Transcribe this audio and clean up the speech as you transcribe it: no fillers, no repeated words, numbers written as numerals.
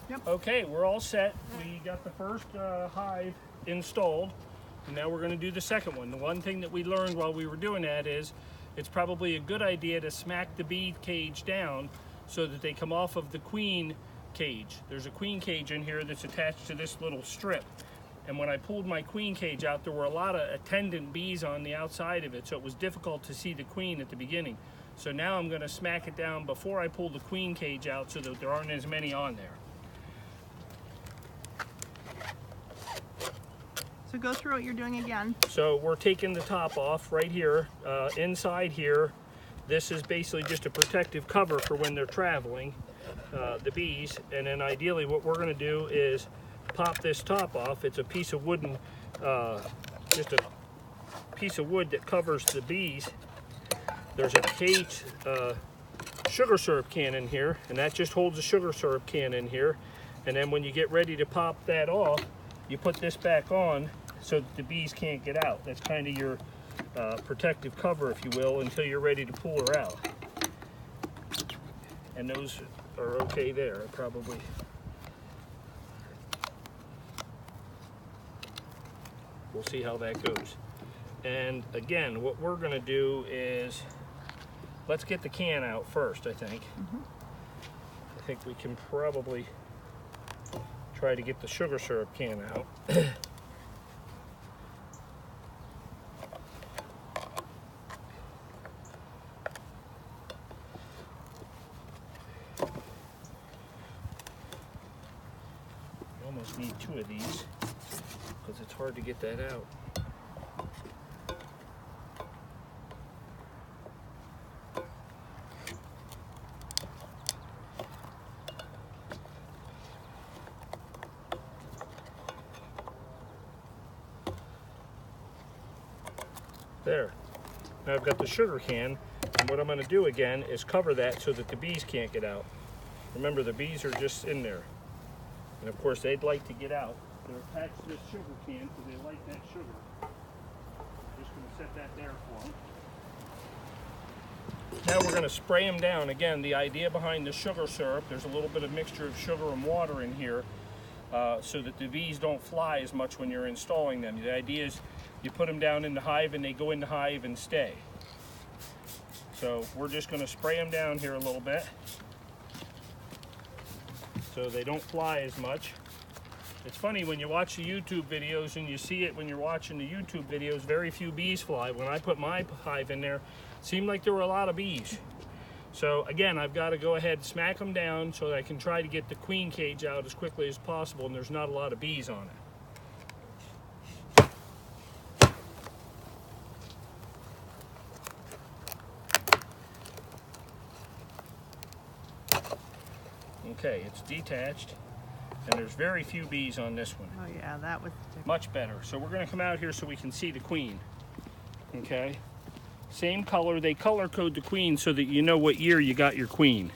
Yep. Okay, we're all set. We got the first hive installed, and now we're going to do the second one. The one thing that we learned while we were doing that is it's probably a good idea to smack the bee cage down so that they come off of the queen cage. There's a queen cage in here that's attached to this little strip. And when I pulled my queen cage out, there were a lot of attendant bees on the outside of it, so it was difficult to see the queen at the beginning. So now I'm going to smack it down before I pull the queen cage out so that there aren't as many on there. So go through what you're doing again. So we're taking the top off right here. Inside here, this is basically just a protective cover for when they're traveling, the bees. And then ideally what we're going to do is pop this top off. It's a piece of wooden, just a piece of wood that covers the bees. There's a cage sugar syrup can in here, and that just holds a sugar syrup can in here. And then when you get ready to pop that off, you put this back on so that the bees can't get out. That's kind of your protective cover, if you will, until you're ready to pull her out. And those are okay there, probably. We'll see how that goes. And again, what we're going to do is, let's get the can out first, I think. I think we can probably try to get the sugar syrup can out. Almost need two of these because it's hard to get that out. There. Now I've got the sugar can, and what I'm going to do again is cover that so that the bees can't get out. Remember, the bees are just in there. And of course, they'd like to get out. They're attached to this sugar can because they like that sugar. I'm just going to set that there for them. Now we're going to spray them down. Again, the idea behind the sugar syrup, there's a little bit of mixture of sugar and water in here so that the bees don't fly as much when you're installing them. The idea is you put them down in the hive and they go in the hive and stay. So we're just going to spray them down here a little bit so they don't fly as much. It's funny when you watch the YouTube videos and you see it when you're watching the YouTube videos, very few bees fly. When I put my hive in there, it seemed like there were a lot of bees. So again, I've got to go ahead and smack them down so that I can try to get the queen cage out as quickly as possible and there's not a lot of bees on it. Okay, it's detached, and there's very few bees on this one. Oh yeah, that was much better. So we're going to come out here so we can see the queen. Okay, same color. They color code the queen so that you know what year you got your queen.